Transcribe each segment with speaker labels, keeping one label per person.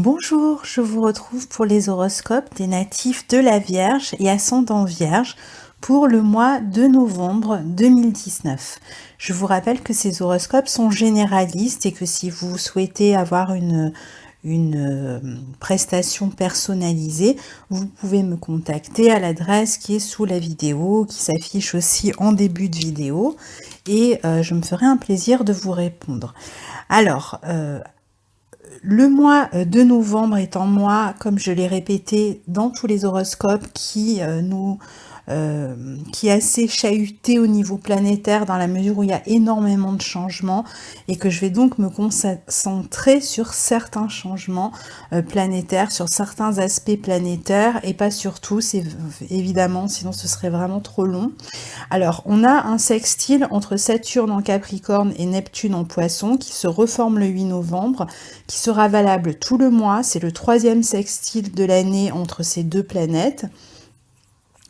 Speaker 1: Bonjour, je vous retrouve pour les horoscopes des natifs de la Vierge et ascendant Vierge pour le mois de novembre 2019. Je vous rappelle que ces horoscopes sont généralistes et que si vous souhaitez avoir une prestation personnalisée, vous pouvez me contacter à l'adresse qui est sous la vidéo, qui s'affiche aussi en début de vidéo, et je me ferai un plaisir de vous répondre. Alors, le mois de novembre est un mois, comme je l'ai répété dans tous les horoscopes, qui est assez chahuté au niveau planétaire dans la mesure où il y a énormément de changements et que je vais donc me concentrer sur certains changements planétaires, sur certains aspects planétaires et pas sur tous, évidemment, sinon ce serait vraiment trop long. Alors, on a un sextile entre Saturne en Capricorne et Neptune en Poisson qui se reforme le 8 novembre, qui sera valable tout le mois. C'est le 3e sextile de l'année entre ces deux planètes.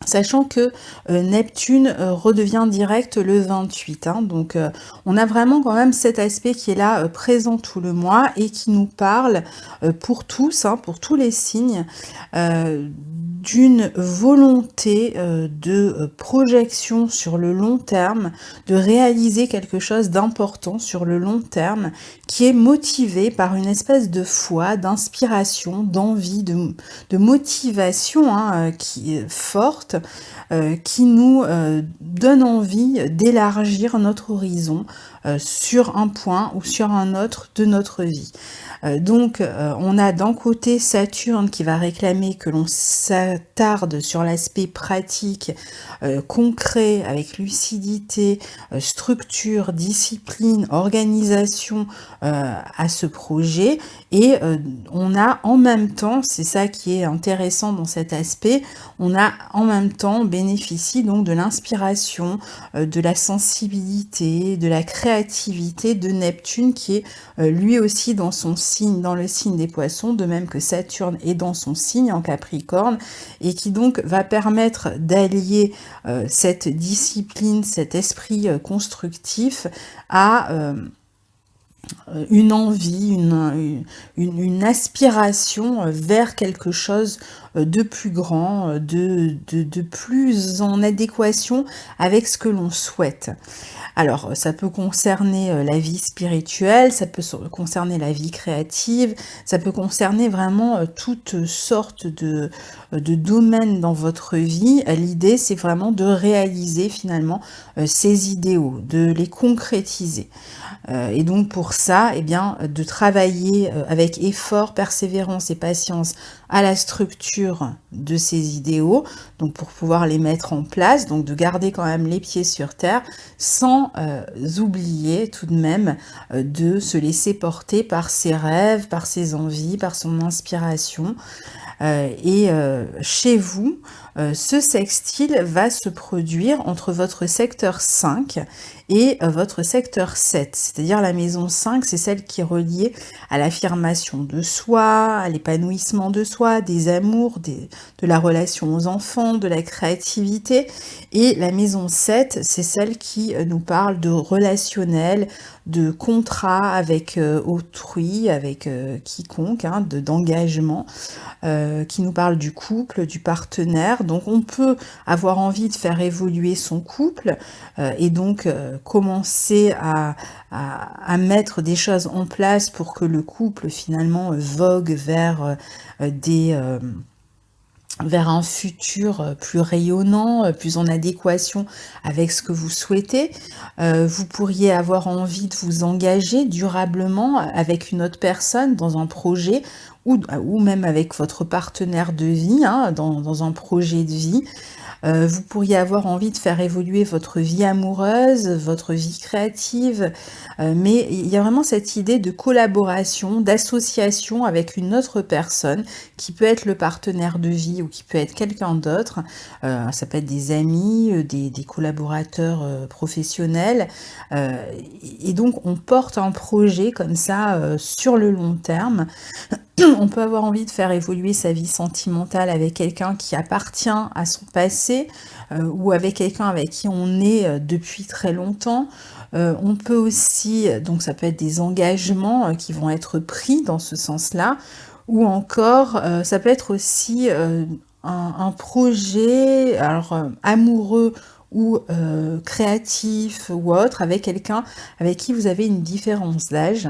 Speaker 1: Sachant que Neptune redevient direct le 28, donc on a vraiment quand même cet aspect qui est là présent tout le mois et qui nous parle pour tous, pour tous les signes, d'une volonté de projection sur le long terme, de réaliser quelque chose d'important sur le long terme, qui est motivé par une espèce de foi, d'inspiration, d'envie, de motivation qui est forte, qui nous donne envie d'élargir notre horizon sur un point ou sur un autre de notre vie. Donc on a d'un côté Saturne qui va réclamer que l'on s'attarde sur l'aspect pratique, concret, avec lucidité, structure, discipline, organisation à ce projet, et on a en même temps, c'est ça qui est intéressant dans cet aspect, on a en même temps bénéficie donc de l'inspiration, de la sensibilité, de la créativité de Neptune qui est lui aussi dans son signe, dans le signe des Poissons, de même que Saturne est dans son signe en Capricorne, et qui donc va permettre d'allier cette discipline, cet esprit constructif à une envie, une aspiration vers quelque chose de plus grand, de plus en adéquation avec ce que l'on souhaite. Alors, ça peut concerner la vie spirituelle, ça peut concerner la vie créative, ça peut concerner vraiment toutes sortes de domaines dans votre vie. L'idée, c'est vraiment de réaliser finalement ces idéaux, de les concrétiser. Et donc pour ça, eh bien, de travailler avec effort, persévérance et patience à la structure de ces idéaux, donc pour pouvoir les mettre en place, donc de garder quand même les pieds sur terre, sans oublier tout de même de se laisser porter par ses rêves, par ses envies, par son inspiration. Et chez vous, ce sextile va se produire entre votre secteur 5 et votre secteur 7, c'est-à-dire la maison 5, c'est celle qui est reliée à l'affirmation de soi, à l'épanouissement de soi, des amours, de la relation aux enfants, de la créativité, et la maison 7, c'est celle qui nous parle de relationnel, de contrat avec autrui, avec quiconque, d'engagement, qui nous parle du couple, du partenaire. Donc on peut avoir envie de faire évoluer son couple et donc commencer à mettre des choses en place pour que le couple finalement vogue vers vers un futur plus rayonnant, plus en adéquation avec ce que vous souhaitez. Vous pourriez avoir envie de vous engager durablement avec une autre personne dans un projet ou même avec votre partenaire de vie, dans un projet de vie. Vous pourriez avoir envie de faire évoluer votre vie amoureuse, votre vie créative, mais il y a vraiment cette idée de collaboration, d'association avec une autre personne, qui peut être le partenaire de vie ou qui peut être quelqu'un d'autre. Ça peut être des amis, des collaborateurs professionnels, et donc on porte un projet comme ça sur le long terme. On peut avoir envie de faire évoluer sa vie sentimentale avec quelqu'un qui appartient à son passé ou avec quelqu'un avec qui on est depuis très longtemps. On peut aussi, donc ça peut être des engagements qui vont être pris dans ce sens-là, Ou encore, ça peut être aussi, un projet, alors, amoureux ou créatif ou autre, avec quelqu'un avec qui vous avez une différence d'âge.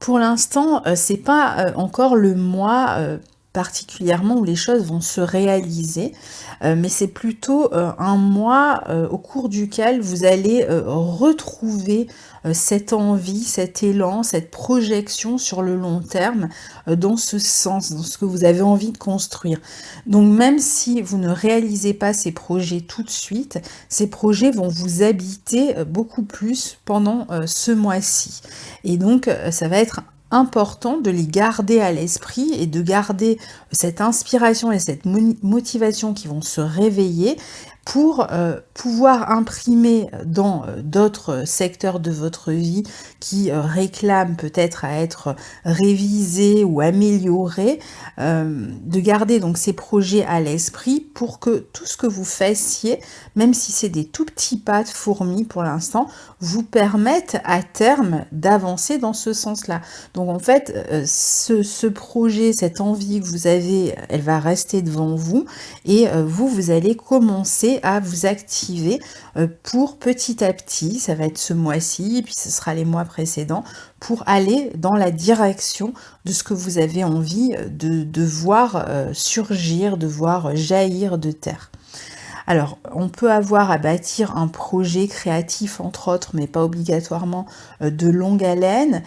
Speaker 1: Pour l'instant, c'est pas, encore le mois, particulièrement où les choses vont se réaliser, mais c'est plutôt, un mois, au cours duquel vous allez, retrouver, cette envie, cet élan, cette projection sur le long terme, dans ce sens, dans ce que vous avez envie de construire. Donc même si vous ne réalisez pas ces projets tout de suite, ces projets vont vous habiter, beaucoup plus pendant, ce mois-ci. Et donc, ça va être important de les garder à l'esprit et de garder cette inspiration et cette motivation qui vont se réveiller pour pouvoir imprimer dans d'autres secteurs de votre vie qui réclament peut-être à être révisés ou améliorés, de garder donc ces projets à l'esprit pour que tout ce que vous fassiez, même si c'est des tout petits pas de fourmi pour l'instant, vous permettent à terme d'avancer dans ce sens-là. Donc en fait, ce projet, cette envie que vous avez, elle va rester devant vous et vous allez commencer à vous activer pour petit à petit, ça va être ce mois-ci, puis ce sera les mois précédents, pour aller dans la direction de ce que vous avez envie de voir surgir, de voir jaillir de terre. Alors, on peut avoir à bâtir un projet créatif, entre autres, mais pas obligatoirement de longue haleine,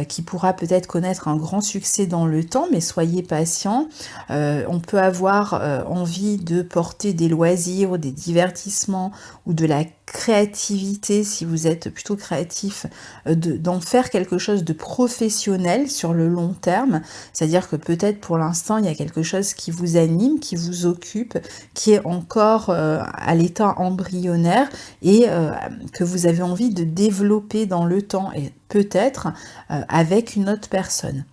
Speaker 1: qui pourra peut-être connaître un grand succès dans le temps, mais soyez patient. On peut avoir envie de porter des loisirs ou des divertissements ou de la créativité, si vous êtes plutôt créatif, d'en faire quelque chose de professionnel sur le long terme. C'est-à-dire que peut-être pour l'instant, il y a quelque chose qui vous anime, qui vous occupe, qui est encore à l'état embryonnaire et que vous avez envie de développer dans le temps et peut-être avec une autre personne.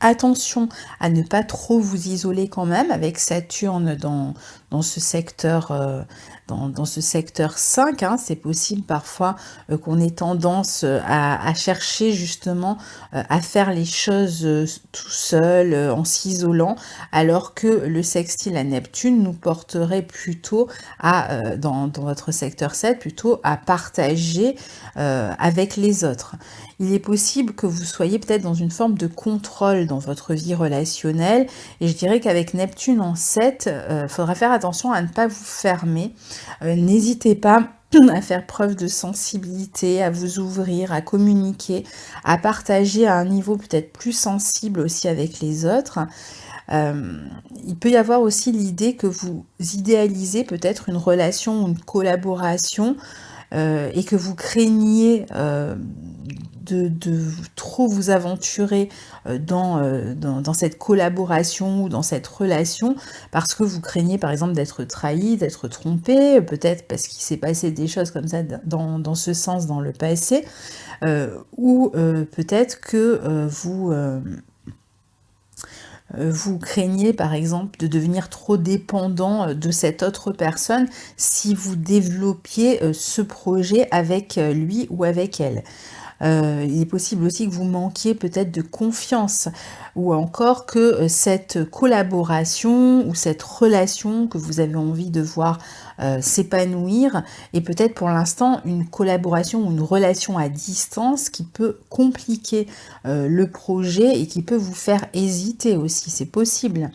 Speaker 1: Attention à ne pas trop vous isoler quand même avec Saturne dans ce secteur, dans ce secteur 5. Hein. C'est possible parfois qu'on ait tendance à chercher justement à faire les choses tout seul, en s'isolant, alors que le sextile à Neptune nous porterait plutôt à, dans votre secteur 7, plutôt à partager avec les autres. Il est possible que vous soyez peut-être dans une forme de contrôle dans votre vie relationnelle et je dirais qu'avec Neptune en 7, il faudra faire attention à ne pas vous fermer. N'hésitez pas à faire preuve de sensibilité, à vous ouvrir, à communiquer, à partager à un niveau peut-être plus sensible aussi avec les autres. Il peut y avoir aussi l'idée que vous idéalisez peut-être une relation ou une collaboration et que vous craignez de trop vous aventurer dans cette collaboration ou dans cette relation parce que vous craignez par exemple d'être trahi, d'être trompé, peut-être parce qu'il s'est passé des choses comme ça dans ce sens dans le passé, ou peut-être que vous craignez par exemple de devenir trop dépendant de cette autre personne si vous développiez ce projet avec lui ou avec elle. Il est possible aussi que vous manquiez peut-être de confiance ou encore que cette collaboration ou cette relation que vous avez envie de voir s'épanouir est peut-être pour l'instant une collaboration ou une relation à distance qui peut compliquer le projet et qui peut vous faire hésiter aussi, c'est possible.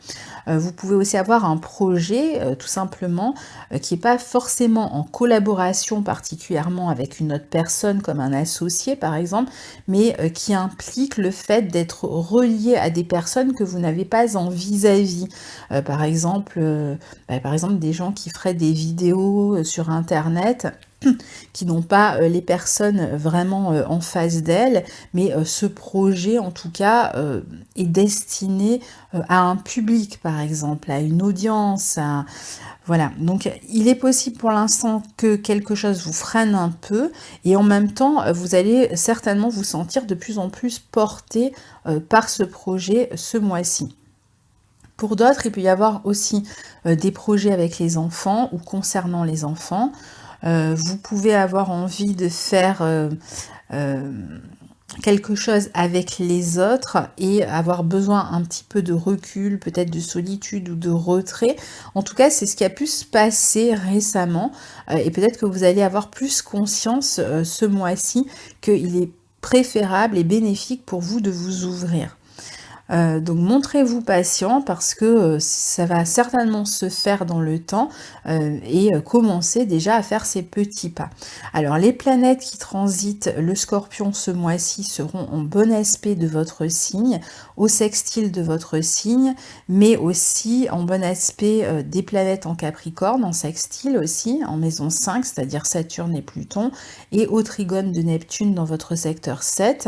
Speaker 1: Vous pouvez aussi avoir un projet tout simplement qui n'est pas forcément en collaboration particulièrement avec une autre personne comme un associé par exemple, mais qui implique le fait d'être relié à des personnes que vous n'avez pas en vis-à-vis. Par exemple, des gens qui feraient des vidéos sur internet qui n'ont pas les personnes vraiment en face d'elles, mais ce projet en tout cas est destiné à un public par exemple, à une audience, voilà. Donc il est possible pour l'instant que quelque chose vous freine un peu et en même temps vous allez certainement vous sentir de plus en plus porté par ce projet ce mois-ci. Pour d'autres, il peut y avoir aussi des projets avec les enfants ou concernant les enfants. Vous pouvez avoir envie de faire quelque chose avec les autres et avoir besoin un petit peu de recul, peut-être de solitude ou de retrait. En tout cas, c'est ce qui a pu se passer récemment et peut-être que vous allez avoir plus conscience ce mois-ci qu'il est préférable et bénéfique pour vous de vous ouvrir. Donc montrez-vous patient parce que ça va certainement se faire dans le temps et commencer déjà à faire ces petits pas. Alors les planètes qui transitent le Scorpion ce mois-ci seront en bon aspect de votre signe, au sextile de votre signe, mais aussi en bon aspect des planètes en Capricorne, en sextile aussi, en maison 5, c'est-à-dire Saturne et Pluton, et au trigone de Neptune dans votre secteur 7.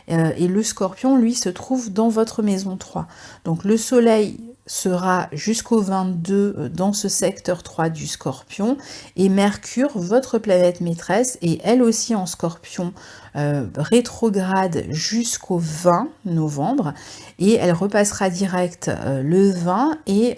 Speaker 1: Et le Scorpion, lui, se trouve dans votre maison 3. Donc le Soleil sera jusqu'au 22 dans ce secteur 3 du Scorpion, et Mercure, votre planète maîtresse, est elle aussi en Scorpion, rétrograde jusqu'au 20 novembre, et elle repassera direct le 20 et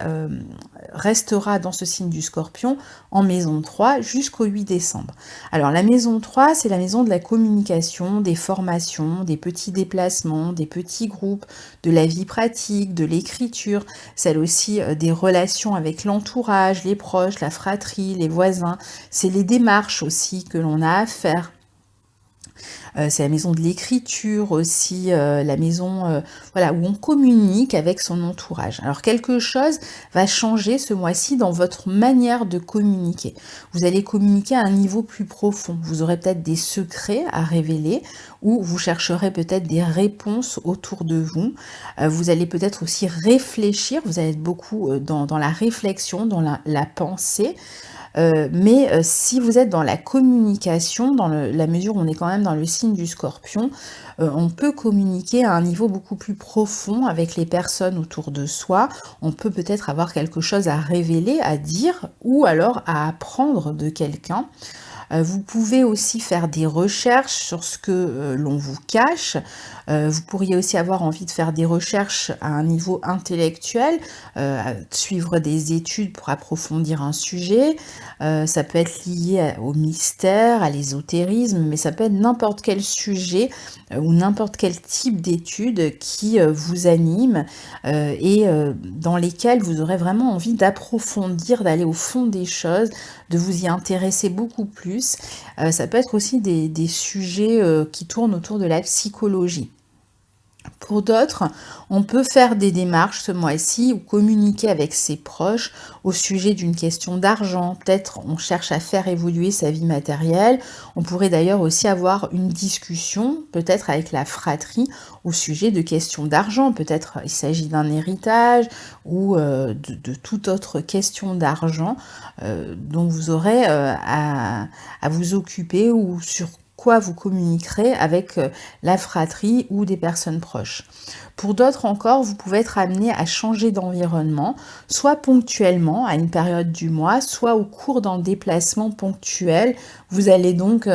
Speaker 1: restera dans ce signe du Scorpion en maison 3 jusqu'au 8 décembre. Alors la maison 3, c'est la maison de la communication, des formations, des petits déplacements, des petits groupes, de la vie pratique, de l'écriture, celle aussi des relations avec l'entourage, les proches, la fratrie, les voisins. C'est les démarches aussi que l'on a à faire. C'est la maison de l'écriture aussi, la maison voilà, où on communique avec son entourage. Alors quelque chose va changer ce mois-ci dans votre manière de communiquer. Vous allez communiquer à un niveau plus profond. Vous aurez peut-être des secrets à révéler ou vous chercherez peut-être des réponses autour de vous. Vous allez peut-être aussi réfléchir. Vous allez être beaucoup dans la réflexion, dans la pensée. Mais si vous êtes dans la communication, dans la mesure où on est quand même dans le signe du Scorpion, on peut communiquer à un niveau beaucoup plus profond avec les personnes autour de soi. On peut peut-être avoir quelque chose à révéler, à dire, ou alors à apprendre de quelqu'un. Vous pouvez aussi faire des recherches sur ce que l'on vous cache. Vous pourriez aussi avoir envie de faire des recherches à un niveau intellectuel, suivre des études pour approfondir un sujet. Ça peut être lié au mystère, à l'ésotérisme, mais ça peut être n'importe quel sujet ou n'importe quel type d'études qui vous anime et dans lesquelles vous aurez vraiment envie d'approfondir, d'aller au fond des choses, de vous y intéresser beaucoup plus. Ça peut être aussi des sujets qui tournent autour de la psychologie. Pour d'autres, on peut faire des démarches ce mois-ci ou communiquer avec ses proches au sujet d'une question d'argent. Peut-être on cherche à faire évoluer sa vie matérielle. On pourrait d'ailleurs aussi avoir une discussion, peut-être avec la fratrie, au sujet de questions d'argent. Peut-être il s'agit d'un héritage ou de toute autre question d'argent dont vous aurez à vous occuper ou sur quoi vous communiquerez avec la fratrie ou des personnes proches. Pour d'autres encore, vous pouvez être amené à changer d'environnement, soit ponctuellement à une période du mois, soit au cours d'un déplacement ponctuel. Vous allez donc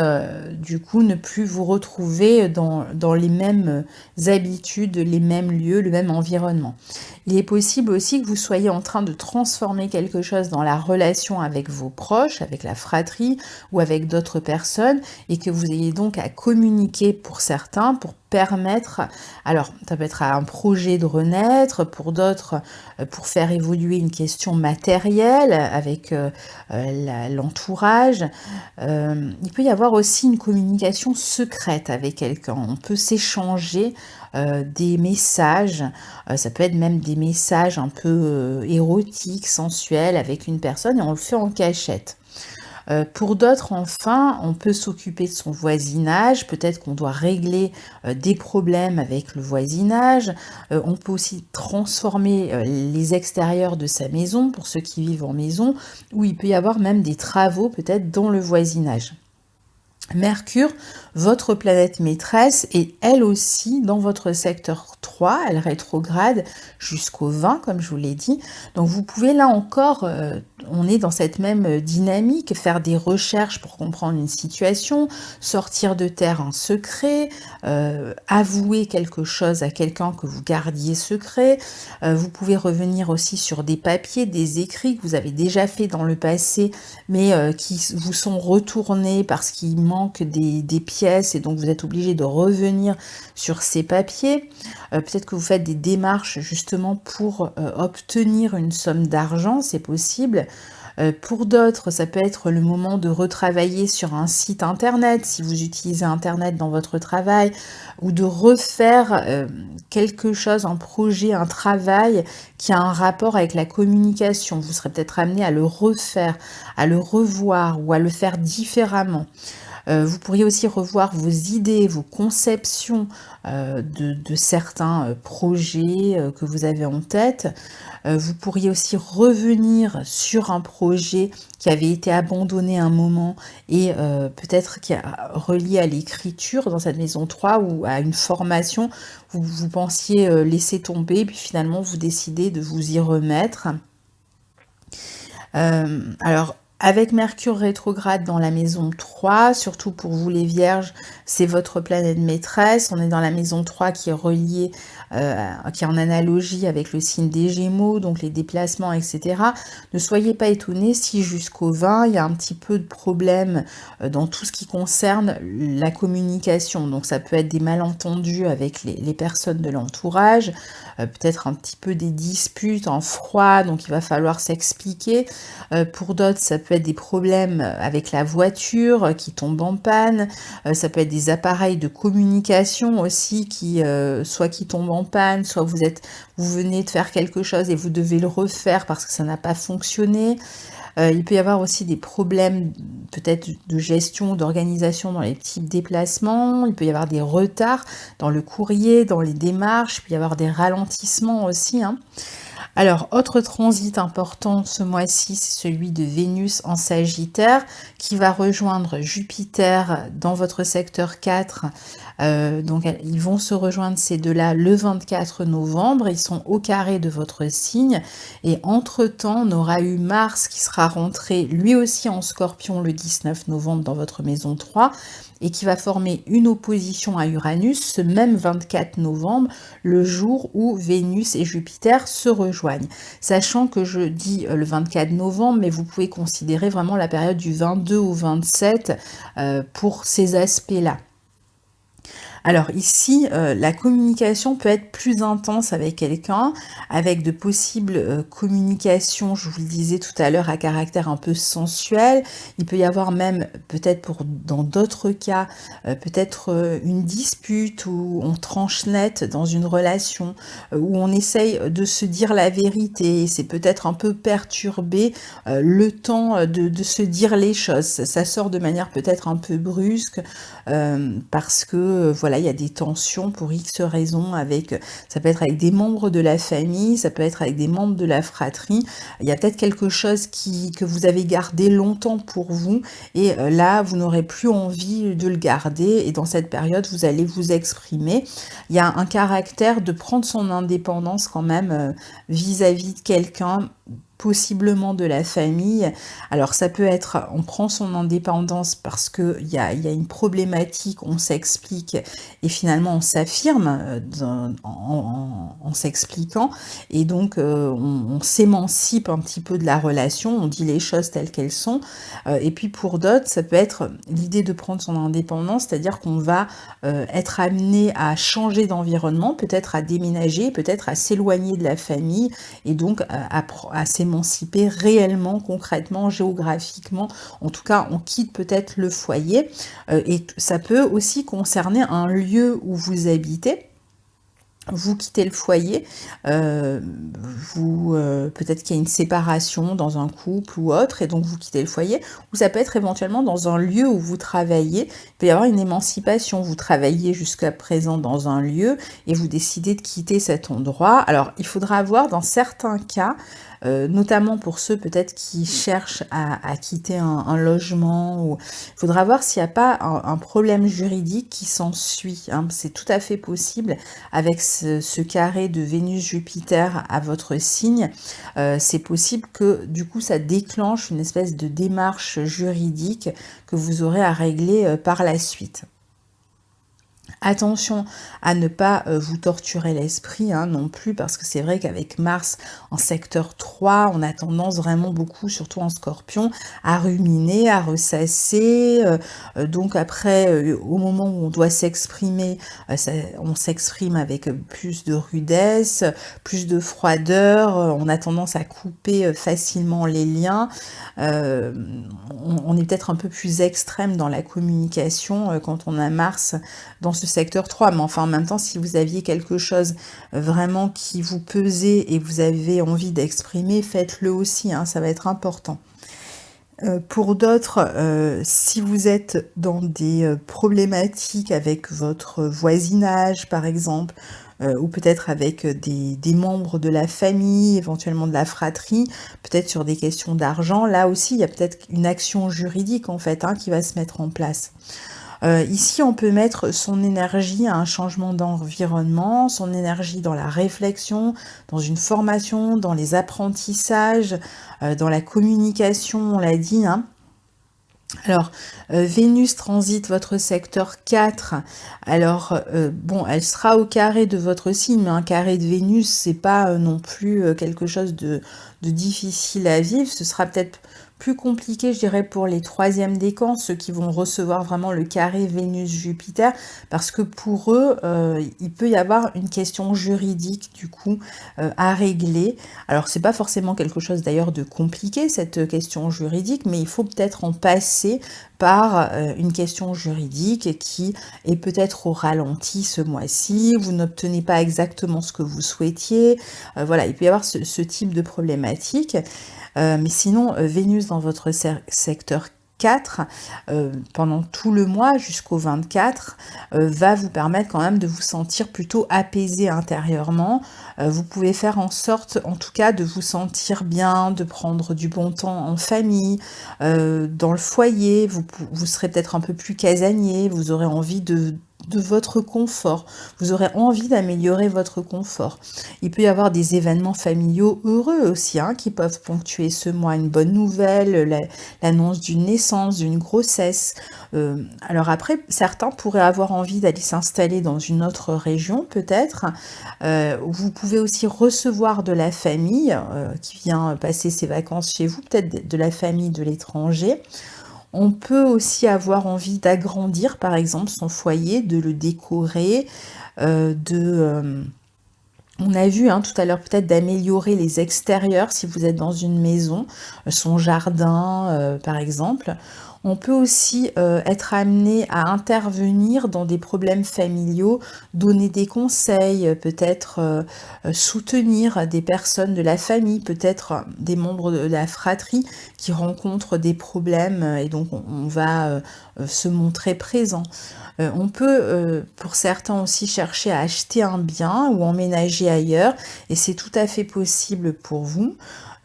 Speaker 1: du coup ne plus vous retrouver dans les mêmes habitudes, les mêmes lieux, le même environnement. Il est possible aussi que vous soyez en train de transformer quelque chose dans la relation avec vos proches, avec la fratrie ou avec d'autres personnes et que vous ayez donc à communiquer pour certains, pour permettre, alors ça peut être un projet de renaître, pour d'autres pour faire évoluer une question matérielle avec l'entourage. Il peut y avoir aussi une communication secrète avec quelqu'un, on peut s'échanger des messages, ça peut être même des messages un peu érotiques, sensuels avec une personne et on le fait en cachette. Pour d'autres, enfin, on peut s'occuper de son voisinage, peut-être qu'on doit régler des problèmes avec le voisinage, on peut aussi transformer les extérieurs de sa maison, pour ceux qui vivent en maison, ou il peut y avoir même des travaux peut-être dans le voisinage. Mercure, votre planète maîtresse, est elle aussi dans votre secteur 3, elle rétrograde jusqu'au 20 comme je vous l'ai dit. Donc vous pouvez là encore, on est dans cette même dynamique, faire des recherches pour comprendre une situation, sortir de terre un secret, avouer quelque chose à quelqu'un que vous gardiez secret. Vous pouvez revenir aussi sur des papiers, des écrits que vous avez déjà fait dans le passé, mais qui vous sont retournés parce qu'il manque des pièces et donc vous êtes obligé de revenir sur ces papiers. Peut-être que vous faites des démarches justement pour obtenir une somme d'argent, c'est possible. Pour d'autres, ça peut être le moment de retravailler sur un site internet, si vous utilisez internet dans votre travail, ou de refaire quelque chose, un projet, un travail qui a un rapport avec la communication. Vous serez peut-être amené à le refaire, à le revoir ou à le faire différemment. Vous pourriez aussi revoir vos idées, vos conceptions de certains projets que vous avez en tête. Vous pourriez aussi revenir sur un projet qui avait été abandonné à un moment et peut-être qui est relié à l'écriture dans cette maison 3 ou à une formation. Vous pensiez laisser tomber, puis finalement vous décidez de vous y remettre. Alors, avec Mercure rétrograde dans la maison 3, surtout pour vous les vierges, c'est votre planète maîtresse. On est dans la maison 3 qui est reliée, qui est en analogie avec le signe des Gémeaux, donc les déplacements, etc. Ne soyez pas étonnés si jusqu'au 20, il y a un petit peu de problème dans tout ce qui concerne la communication. Donc ça peut être des malentendus avec les personnes de l'entourage, peut-être un petit peu des disputes en froid, donc il va falloir s'expliquer. Pour d'autres, ça peut être des problèmes avec la voiture qui tombe en panne, ça peut être des appareils de communication aussi soit qui tombent en panne, soit vous venez de faire quelque chose et vous devez le refaire parce que ça n'a pas fonctionné. Il peut y avoir aussi des problèmes peut-être de gestion, d'organisation dans les petits déplacements. Il peut y avoir des retards dans le courrier, dans les démarches. Il peut y avoir des ralentissements aussi, hein. Alors, autre transit important ce mois-ci, c'est celui de Vénus en Sagittaire qui va rejoindre Jupiter dans votre secteur 4. Donc, ils vont se rejoindre ces deux-là le 24 novembre. Ils sont au carré de votre signe. Et entre-temps, on aura eu Mars qui sera rentré lui aussi en Scorpion le 19 novembre dans votre maison 3 et qui va former une opposition à Uranus ce même 24 novembre, le jour où Vénus et Jupiter se rejoignent. Sachant que je dis le 24 novembre, mais vous pouvez considérer vraiment la période du 22 au 27 pour ces aspects-là. Alors ici, la communication peut être plus intense avec quelqu'un, avec de possibles communications, je vous le disais tout à l'heure, à caractère un peu sensuel. Il peut y avoir même, peut-être dans d'autres cas, peut-être une dispute où on tranche net dans une relation, où on essaye de se dire la vérité. C'est peut-être un peu perturbé le temps de se dire les choses. Ça sort de manière peut-être un peu brusque parce que voilà, il y a des tensions pour X raisons ça peut être avec des membres de la famille, ça peut être avec des membres de la fratrie. Il y a peut-être quelque chose que vous avez gardé longtemps pour vous et là, vous n'aurez plus envie de le garder et dans cette période, vous allez vous exprimer. Il y a un caractère de prendre son indépendance quand même vis-à-vis de quelqu'un, possiblement de la famille. Alors ça peut être, on prend son indépendance parce qu'il y a une problématique, on s'explique et finalement on s'affirme en s'expliquant et donc on s'émancipe un petit peu de la relation, on dit les choses telles qu'elles sont. Et puis pour d'autres, ça peut être l'idée de prendre son indépendance, c'est-à-dire qu'on va être amené à changer d'environnement, peut-être à déménager, peut-être à s'éloigner de la famille et donc à s'émanciper réellement, concrètement, géographiquement. En tout cas, on quitte peut-être le foyer et ça peut aussi concerner un lieu où vous habitez. Vous quittez le foyer, peut-être qu'il y a une séparation dans un couple ou autre, et donc vous quittez le foyer, ou ça peut être éventuellement dans un lieu où vous travaillez, il peut y avoir une émancipation, vous travaillez jusqu'à présent dans un lieu, et vous décidez de quitter cet endroit. Alors, il faudra voir dans certains cas, notamment pour ceux peut-être qui cherchent à quitter un logement, ou il faudra voir s'il n'y a pas un problème juridique qui s'ensuit, hein. C'est tout à fait possible avec ce carré de Vénus-Jupiter à votre signe, c'est possible que du coup ça déclenche une espèce de démarche juridique que vous aurez à régler par la suite. Attention à ne pas vous torturer l'esprit non plus, parce que c'est vrai qu'avec Mars en secteur 3, on a tendance vraiment beaucoup, surtout en Scorpion, à ruminer, à ressasser. Donc après, au moment où on doit s'exprimer, on s'exprime avec plus de rudesse, plus de froideur. On a tendance à couper facilement les liens. On est peut-être un peu plus extrême dans la communication quand on a Mars dans ce secteur 3, mais enfin en même temps, si vous aviez quelque chose vraiment qui vous pesait et vous avez envie d'exprimer, faites-le aussi, ça va être important. Pour d'autres, si vous êtes dans des problématiques avec votre voisinage, par exemple, ou peut-être avec des membres de la famille, éventuellement de la fratrie, peut-être sur des questions d'argent, là aussi, il y a peut-être une action juridique, en fait, qui va se mettre en place. Ici, on peut mettre son énergie à un changement d'environnement, son énergie dans la réflexion, dans une formation, dans les apprentissages, dans la communication, on l'a dit. Alors, Vénus transite votre secteur 4. Alors, bon, elle sera au carré de votre signe, mais un carré de Vénus, c'est pas non plus quelque chose de difficile à vivre. Ce sera peut-être plus compliqué, je dirais, pour les troisièmes décans, ceux qui vont recevoir vraiment le carré Vénus-Jupiter, parce que pour eux, il peut y avoir une question juridique, du coup, à régler. Alors, c'est pas forcément quelque chose, d'ailleurs, de compliqué, cette question juridique, mais il faut peut-être en passer par une question juridique qui est peut-être au ralenti ce mois-ci, vous n'obtenez pas exactement ce que vous souhaitiez, voilà, il peut y avoir ce type de problématique. Mais sinon, Vénus dans votre secteur 4, pendant tout le mois jusqu'au 24, va vous permettre quand même de vous sentir plutôt apaisé intérieurement. Vous pouvez faire en sorte, en tout cas, de vous sentir bien, de prendre du bon temps en famille, dans le foyer. Vous serez peut-être un peu plus casanier, vous aurez envie de votre confort, vous aurez envie d'améliorer votre confort. Il peut y avoir des événements familiaux heureux aussi qui peuvent ponctuer ce mois, une bonne nouvelle, l'annonce d'une naissance, d'une grossesse. Alors après, certains pourraient avoir envie d'aller s'installer dans une autre région peut-être. Vous pouvez aussi recevoir de la famille qui vient passer ses vacances chez vous, peut-être de la famille de l'étranger. On peut aussi avoir envie d'agrandir, par exemple, son foyer, de le décorer, on a vu tout à l'heure peut-être d'améliorer les extérieurs si vous êtes dans une maison, son jardin par exemple. On peut aussi être amené à intervenir dans des problèmes familiaux, donner des conseils, peut-être soutenir des personnes de la famille, peut-être des membres de la fratrie qui rencontrent des problèmes et donc on va se montrer présent. On peut, pour certains aussi, chercher à acheter un bien ou emménager ailleurs, et c'est tout à fait possible pour vous.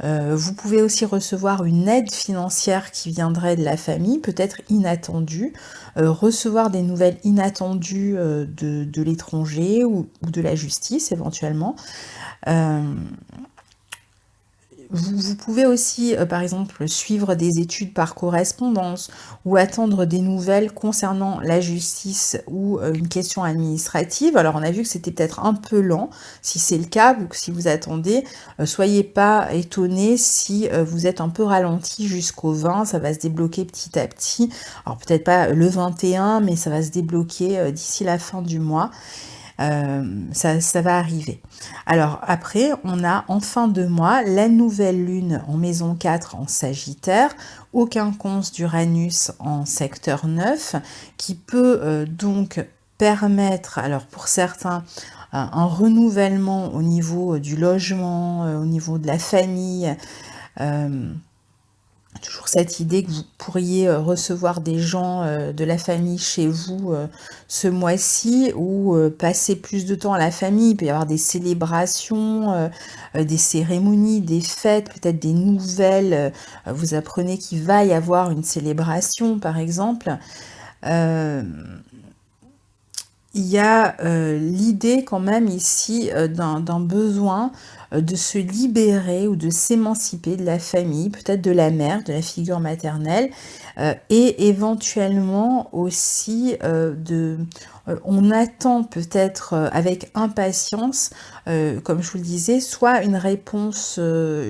Speaker 1: Vous pouvez aussi recevoir une aide financière qui viendrait de la famille, peut-être inattendue, recevoir des nouvelles inattendues de l'étranger ou de la justice éventuellement. Vous pouvez aussi, par exemple, suivre des études par correspondance ou attendre des nouvelles concernant la justice ou une question administrative. Alors, on a vu que c'était peut-être un peu lent. Si c'est le cas, ou si vous attendez, soyez pas étonnés si vous êtes un peu ralenti jusqu'au 20. Ça va se débloquer petit à petit. Alors, peut-être pas le 21, mais ça va se débloquer d'ici la fin du mois. Ça va arriver. Alors après, on a en fin de mois la nouvelle lune en maison 4 en Sagittaire, au quinconce d'Uranus en secteur 9, qui peut donc permettre, alors pour certains, un renouvellement au niveau du logement, au niveau de la famille, toujours cette idée que vous pourriez recevoir des gens de la famille chez vous ce mois-ci ou passer plus de temps à la famille. Il peut y avoir des célébrations, des cérémonies, des fêtes, peut-être des nouvelles. Vous apprenez qu'il va y avoir une célébration, par exemple. il y a l'idée quand même ici d'un besoin de se libérer ou de s'émanciper de la famille, peut-être de la mère, de la figure maternelle, et éventuellement aussi on attend peut-être avec impatience, comme je vous le disais, soit une réponse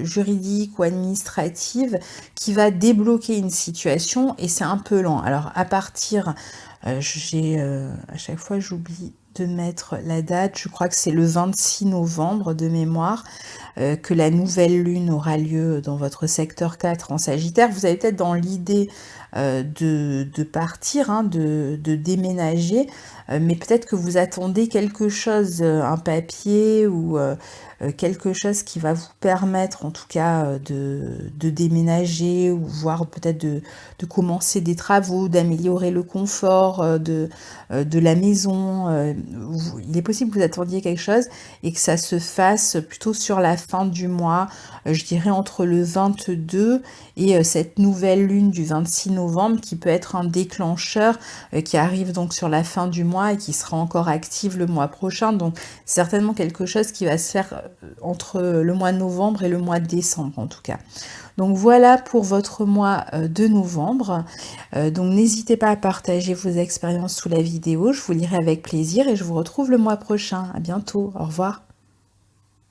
Speaker 1: juridique ou administrative qui va débloquer une situation, et c'est un peu lent. Alors à partir à chaque fois j'oublie de mettre la date, je crois que c'est le 26 novembre de mémoire, que la nouvelle lune aura lieu dans votre secteur 4 en Sagittaire. Vous avez peut-être dans l'idée de partir, hein, de déménager, mais peut-être que vous attendez quelque chose, un papier ou quelque chose qui va vous permettre en tout cas de déménager, ou voire peut-être de commencer des travaux, d'améliorer le confort de la maison. Il est possible que vous attendiez quelque chose et que ça se fasse plutôt sur la fin du mois, je dirais entre le 22 et cette nouvelle lune du 26 novembre qui peut être un déclencheur qui arrive donc sur la fin du mois et qui sera encore active le mois prochain. Donc c'est certainement quelque chose qui va se faire entre le mois de novembre et le mois de décembre en tout cas. Donc voilà pour votre mois de novembre. Donc n'hésitez pas à partager vos expériences sous la vidéo, je vous lirai avec plaisir et je vous retrouve le mois prochain. À bientôt, au revoir.